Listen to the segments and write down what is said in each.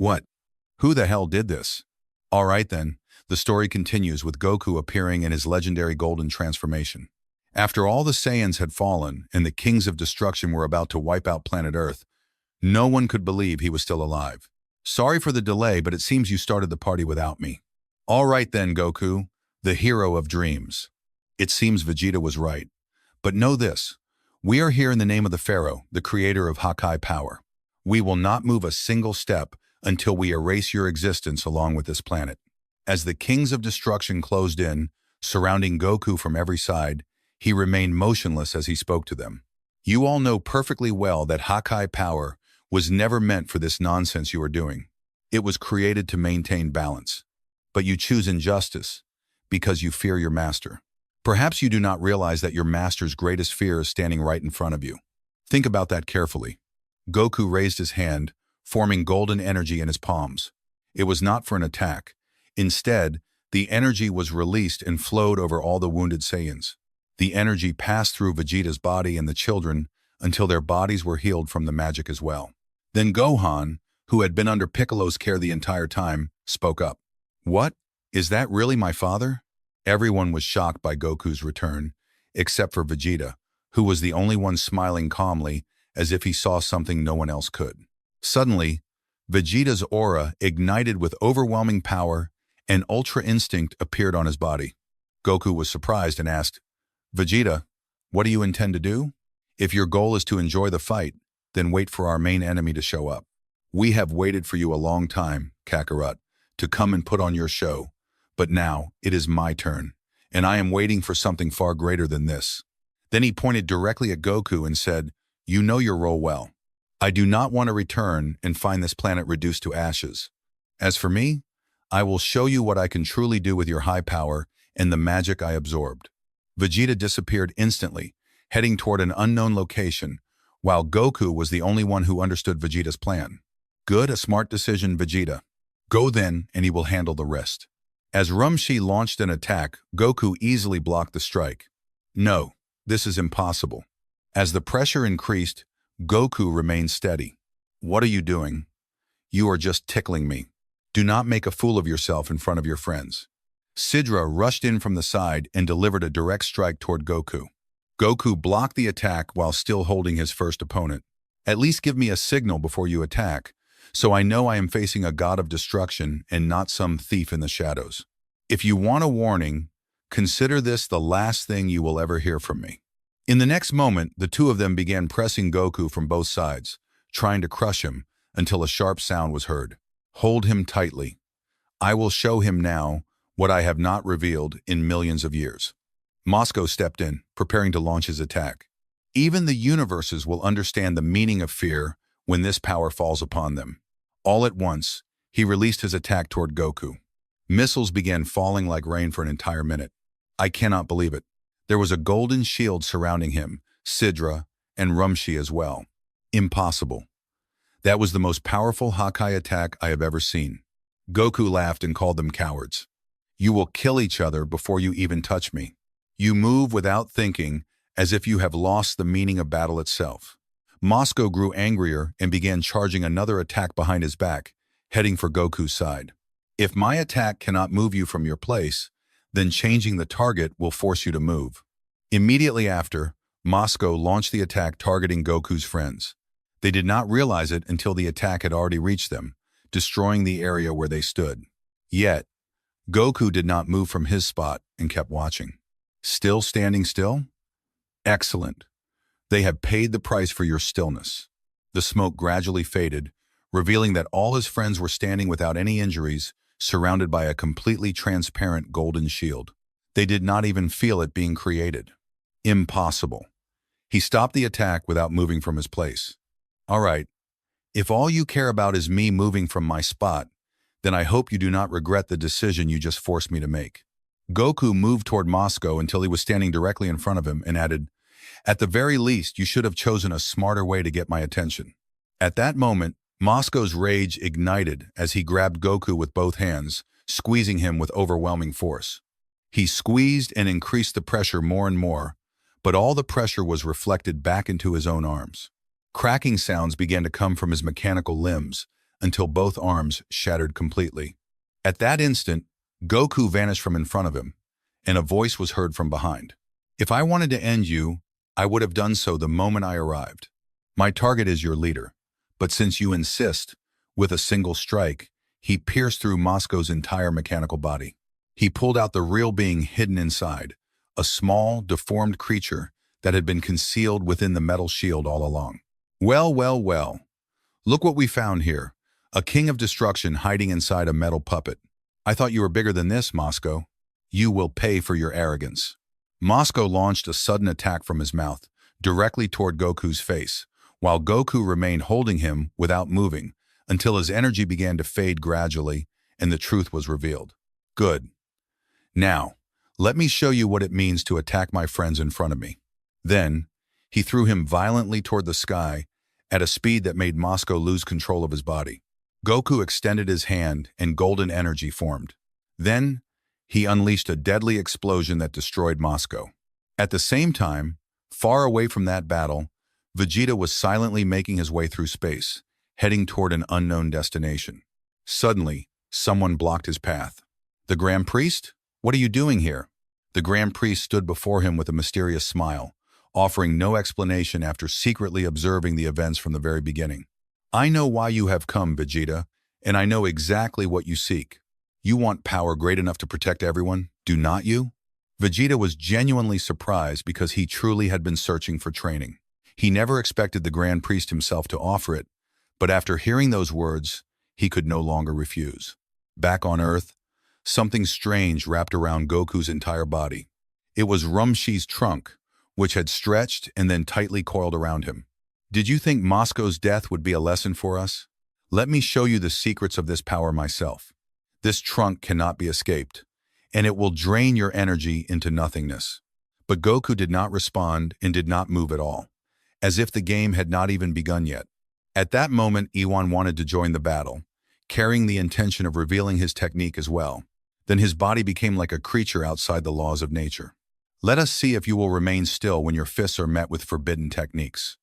What? Who the hell did this? All right then, the story continues with Goku appearing in his legendary Golden Transformation. After all the Saiyans had fallen and the Kings of Destruction were about to wipe out planet Earth, no one could believe he was still alive. Sorry for the delay, but it seems you started the party without me. All right then, Goku, the hero of dreams. It seems Vegeta was right. But know this, we are here in the name of the Pharaoh, the creator of Hawkeye power. We will not move a single step until we erase your existence along with this planet. As the Kings of Destruction closed in, surrounding Goku from every side, he remained motionless as he spoke to them. You all know perfectly well that Hawkeye power was never meant for this nonsense you are doing. It was created to maintain balance. But you choose injustice because you fear your master. Perhaps you do not realize that your master's greatest fear is standing right in front of you. Think about that carefully. Goku raised his hand, forming golden energy in his palms. It was not for an attack. Instead, the energy was released and flowed over all the wounded Saiyans. The energy passed through Vegeta's body and the children until their bodies were healed from the magic as well. Then Gohan, who had been under Piccolo's care the entire time, spoke up. What? Is that really my father? Everyone was shocked by Goku's return, except for Vegeta, who was the only one smiling calmly as if he saw something no one else could. Suddenly, Vegeta's aura ignited with overwhelming power and Ultra Instinct appeared on his body. Goku was surprised and asked, Vegeta, what do you intend to do? If your goal is to enjoy the fight, then wait for our main enemy to show up. We have waited for you a long time, Kakarot, to come and put on your show. But now, it is my turn, and I am waiting for something far greater than this. Then he pointed directly at Goku and said, You know your role well. I do not want to return and find this planet reduced to ashes. As for me, I will show you what I can truly do with your high power and the magic I absorbed. Vegeta disappeared instantly, heading toward an unknown location, while Goku was the only one who understood Vegeta's plan. Good, a smart decision, Vegeta. Go then, and he will handle the rest. As Rumshi launched an attack, Goku easily blocked the strike. No, this is impossible. As the pressure increased, Goku remained steady. What are you doing? You are just tickling me. Do not make a fool of yourself in front of your friends. Sidra rushed in from the side and delivered a direct strike toward Goku. Goku blocked the attack while still holding his first opponent. At least give me a signal before you attack, so I know I am facing a god of destruction and not some thief in the shadows. If you want a warning, consider this the last thing you will ever hear from me. In the next moment, the two of them began pressing Goku from both sides, trying to crush him until a sharp sound was heard. Hold him tightly. I will show him now what I have not revealed in millions of years. Moscow stepped in, preparing to launch his attack. Even the universes will understand the meaning of fear when this power falls upon them. All at once, he released his attack toward Goku. Missiles began falling like rain for an entire minute. I cannot believe it. There was a golden shield surrounding him, Sidra, and Rumshi as well. Impossible. That was the most powerful Hawkeye attack I have ever seen. Goku laughed and called them cowards. You will kill each other before you even touch me. You move without thinking, as if you have lost the meaning of battle itself. Moscow grew angrier and began charging another attack behind his back, heading for Goku's side. If my attack cannot move you from your place, then changing the target will force you to move. Immediately after, Moscow launched the attack targeting Goku's friends. They did not realize it until the attack had already reached them, destroying the area where they stood. Yet, Goku did not move from his spot and kept watching. Still standing still? Excellent. They have paid the price for your stillness. The smoke gradually faded, revealing that all his friends were standing without any injuries, surrounded by a completely transparent golden shield. They did not even feel it being created. Impossible. He stopped the attack without moving from his place. All right, if all you care about is me moving from my spot, then I hope you do not regret the decision you just forced me to make. Goku moved toward Moscow until he was standing directly in front of him and added, At the very least, you should have chosen a smarter way to get my attention. At that moment, Moscow's rage ignited as he grabbed Goku with both hands, squeezing him with overwhelming force. He squeezed and increased the pressure more and more, but all the pressure was reflected back into his own arms. Cracking sounds began to come from his mechanical limbs until both arms shattered completely. At that instant, Goku vanished from in front of him, and a voice was heard from behind. If I wanted to end you, I would have done so the moment I arrived. My target is your leader, but since you insist, with a single strike, he pierced through Mosco's entire mechanical body. He pulled out the real being hidden inside, a small, deformed creature that had been concealed within the metal shield all along. Well, well, well. Look what we found here. A king of destruction hiding inside a metal puppet. I thought you were bigger than this, Moscow. You will pay for your arrogance. Moscow launched a sudden attack from his mouth, directly toward Goku's face, while Goku remained holding him without moving, until his energy began to fade gradually and the truth was revealed. Good. Now, let me show you what it means to attack my friends in front of me. Then, he threw him violently toward the sky at a speed that made Moscow lose control of his body. Goku extended his hand and golden energy formed. Then, he unleashed a deadly explosion that destroyed Moscow. At the same time, far away from that battle, Vegeta was silently making his way through space, heading toward an unknown destination. Suddenly, someone blocked his path. The Grand Priest? What are you doing here? The Grand Priest stood before him with a mysterious smile, offering no explanation after secretly observing the events from the very beginning. I know why you have come, Vegeta, and I know exactly what you seek. You want power great enough to protect everyone, do not you? Vegeta was genuinely surprised because he truly had been searching for training. He never expected the Grand Priest himself to offer it, but after hearing those words, he could no longer refuse. Back on Earth, something strange wrapped around Goku's entire body. It was Rumshi's trunk, which had stretched and then tightly coiled around him. Did you think Moscow's death would be a lesson for us? Let me show you the secrets of this power myself. This trunk cannot be escaped, and it will drain your energy into nothingness. But Goku did not respond and did not move at all, as if the game had not even begun yet. At that moment, Iwan wanted to join the battle, carrying the intention of revealing his technique as well. Then his body became like a creature outside the laws of nature. Let us see if you will remain still when your fists are met with forbidden techniques.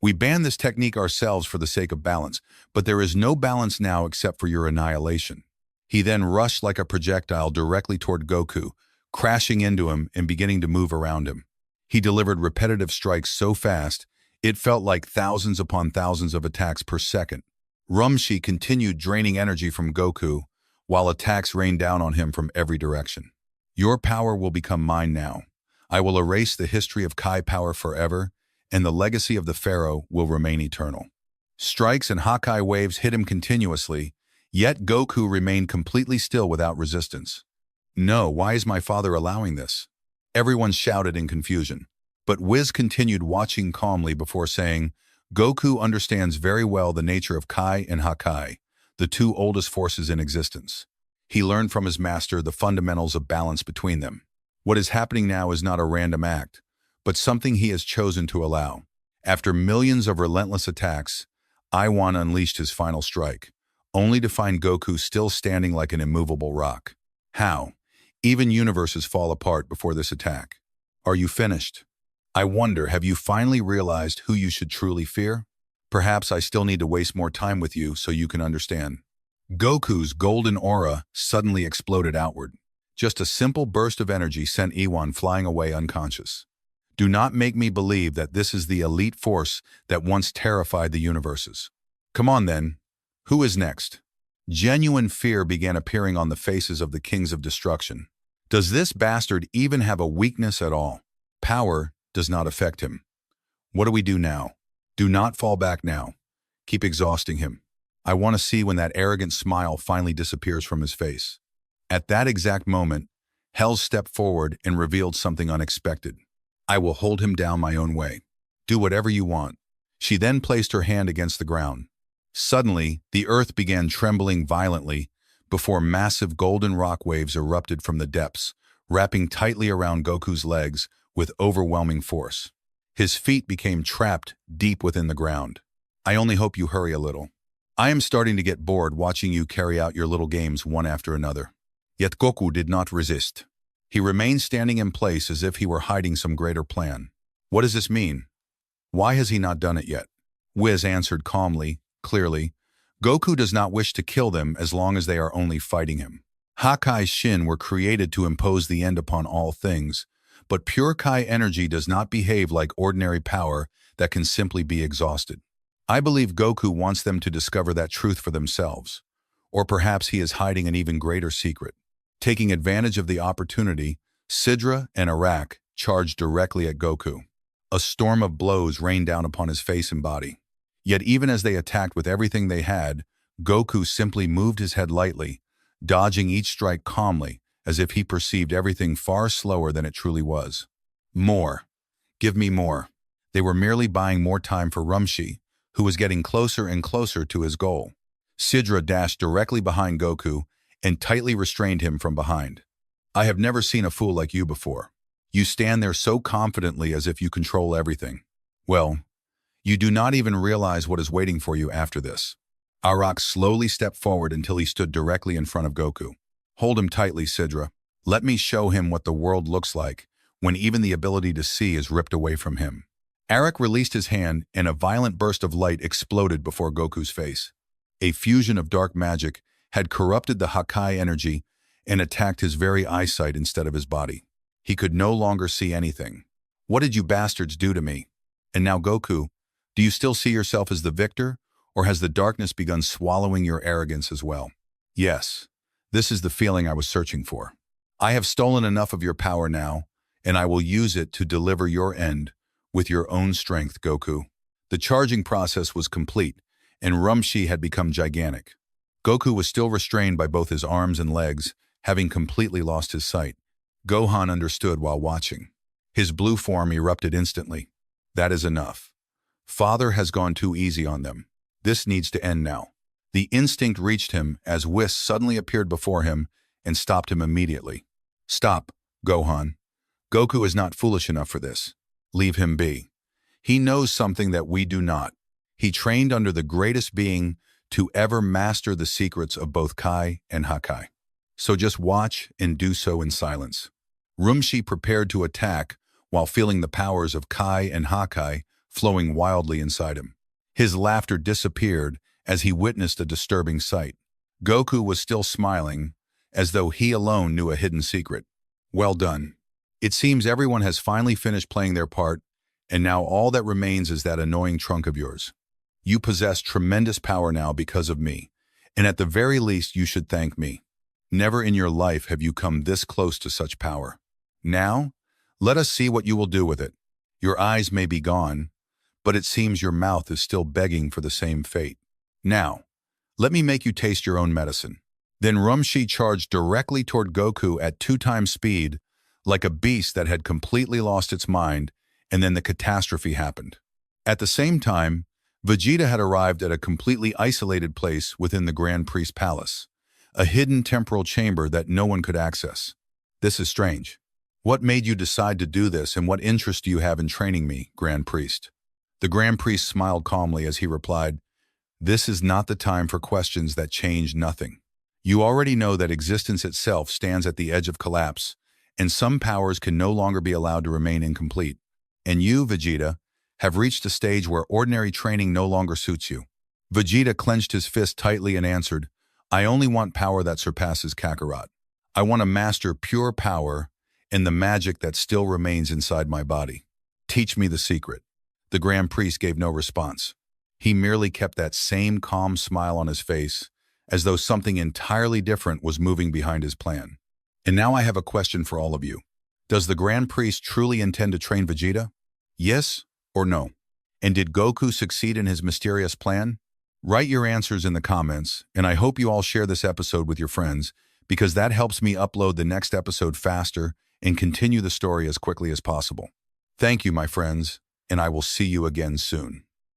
We banned this technique ourselves for the sake of balance, but there is no balance now except for your annihilation. He then rushed like a projectile directly toward Goku, crashing into him and beginning to move around him. He delivered repetitive strikes so fast, it felt like thousands upon thousands of attacks per second. Rumshi continued draining energy from Goku, while attacks rained down on him from every direction. Your power will become mine now. I will erase the history of Kai power forever, and the legacy of the Pharaoh will remain eternal. Strikes and Hakai waves hit him continuously, yet Goku remained completely still without resistance. No, why is my father allowing this? Everyone shouted in confusion. But Whis continued watching calmly before saying, Goku understands very well the nature of Kai and Hakai, the two oldest forces in existence. He learned from his master the fundamentals of balance between them. What is happening now is not a random act, but something he has chosen to allow. After millions of relentless attacks, Iwan unleashed his final strike, only to find Goku still standing like an immovable rock. How? Even universes fall apart before this attack. Are you finished? I wonder, have you finally realized who you should truly fear? Perhaps I still need to waste more time with you so you can understand. Goku's golden aura suddenly exploded outward. Just a simple burst of energy sent Iwan flying away unconscious. Do not make me believe that this is the elite force that once terrified the universes. Come on then. Who is next? Genuine fear began appearing on the faces of the kings of destruction. Does this bastard even have a weakness at all? Power does not affect him. What do we do now? Do not fall back now. Keep exhausting him. I want to see when that arrogant smile finally disappears from his face. At that exact moment, Hell stepped forward and revealed something unexpected. I will hold him down my own way. Do whatever you want. She then placed her hand against the ground. Suddenly, the earth began trembling violently before massive golden rock waves erupted from the depths, wrapping tightly around Goku's legs with overwhelming force. His feet became trapped deep within the ground. I only hope you hurry a little. I am starting to get bored watching you carry out your little games one after another. Yet Goku did not resist. He remained standing in place as if he were hiding some greater plan. What does this mean? Why has he not done it yet? Whis answered calmly, clearly, Goku does not wish to kill them as long as they are only fighting him. Hakkai's Shin were created to impose the end upon all things, but pure Kai energy does not behave like ordinary power that can simply be exhausted. I believe Goku wants them to discover that truth for themselves. Or perhaps he is hiding an even greater secret. Taking advantage of the opportunity, Sidra and Arak charged directly at Goku. A storm of blows rained down upon his face and body. Yet even as they attacked with everything they had, Goku simply moved his head lightly, dodging each strike calmly, as if he perceived everything far slower than it truly was. More. Give me more. They were merely buying more time for Rumshi, who was getting closer and closer to his goal. Sidra dashed directly behind Goku and tightly restrained him from behind. I have never seen a fool like you before. You stand there so confidently as if you control everything. Well, you do not even realize what is waiting for you after this. Arak slowly stepped forward until he stood directly in front of Goku. Hold him tightly, Sidra. Let me show him what the world looks like when even the ability to see is ripped away from him. Arak released his hand and a violent burst of light exploded before Goku's face. A fusion of dark magic had corrupted the Hakkai energy and attacked his very eyesight instead of his body. He could no longer see anything. What did you bastards do to me? And now Goku, do you still see yourself as the victor, or has the darkness begun swallowing your arrogance as well? Yes, this is the feeling I was searching for. I have stolen enough of your power now, and I will use it to deliver your end with your own strength, Goku. The charging process was complete, and Rumshi had become gigantic. Goku was still restrained by both his arms and legs, having completely lost his sight. Gohan understood while watching. His blue form erupted instantly. That is enough. Father has gone too easy on them. This needs to end now. The instinct reached him as Whis suddenly appeared before him and stopped him immediately. Stop, Gohan. Goku is not foolish enough for this. Leave him be. He knows something that we do not. He trained under the greatest being to ever master the secrets of both Kai and Hakkai. So just watch and do so in silence. Rumshi prepared to attack while feeling the powers of Kai and Hakkai flowing wildly inside him. His laughter disappeared as he witnessed a disturbing sight. Goku was still smiling, as though he alone knew a hidden secret. Well done. It seems everyone has finally finished playing their part, and now all that remains is that annoying trunk of yours. You possess tremendous power now because of me, and at the very least you should thank me. Never in your life have you come this close to such power. Now, let us see what you will do with it. Your eyes may be gone, but it seems your mouth is still begging for the same fate. Now, let me make you taste your own medicine. Then Rumshi charged directly toward Goku at 2x speed, like a beast that had completely lost its mind, and then the catastrophe happened. At the same time, Vegeta had arrived at a completely isolated place within the Grand Priest Palace, a hidden temporal chamber that no one could access. This is strange. What made you decide to do this, and what interest do you have in training me, Grand Priest? The Grand Priest smiled calmly as he replied, This is not the time for questions that change nothing. You already know that existence itself stands at the edge of collapse, and some powers can no longer be allowed to remain incomplete. And you, Vegeta, have reached a stage where ordinary training no longer suits you. Vegeta clenched his fist tightly and answered, I only want power that surpasses Kakarot. I want to master pure power and the magic that still remains inside my body. Teach me the secret. The Grand Priest gave no response. He merely kept that same calm smile on his face, as though something entirely different was moving behind his plan. And now I have a question for all of you. Does the Grand Priest truly intend to train Vegeta? Yes or no? And did Goku succeed in his mysterious plan? Write your answers in the comments, and I hope you all share this episode with your friends, because that helps me upload the next episode faster and continue the story as quickly as possible. Thank you, my friends, and I will see you again soon.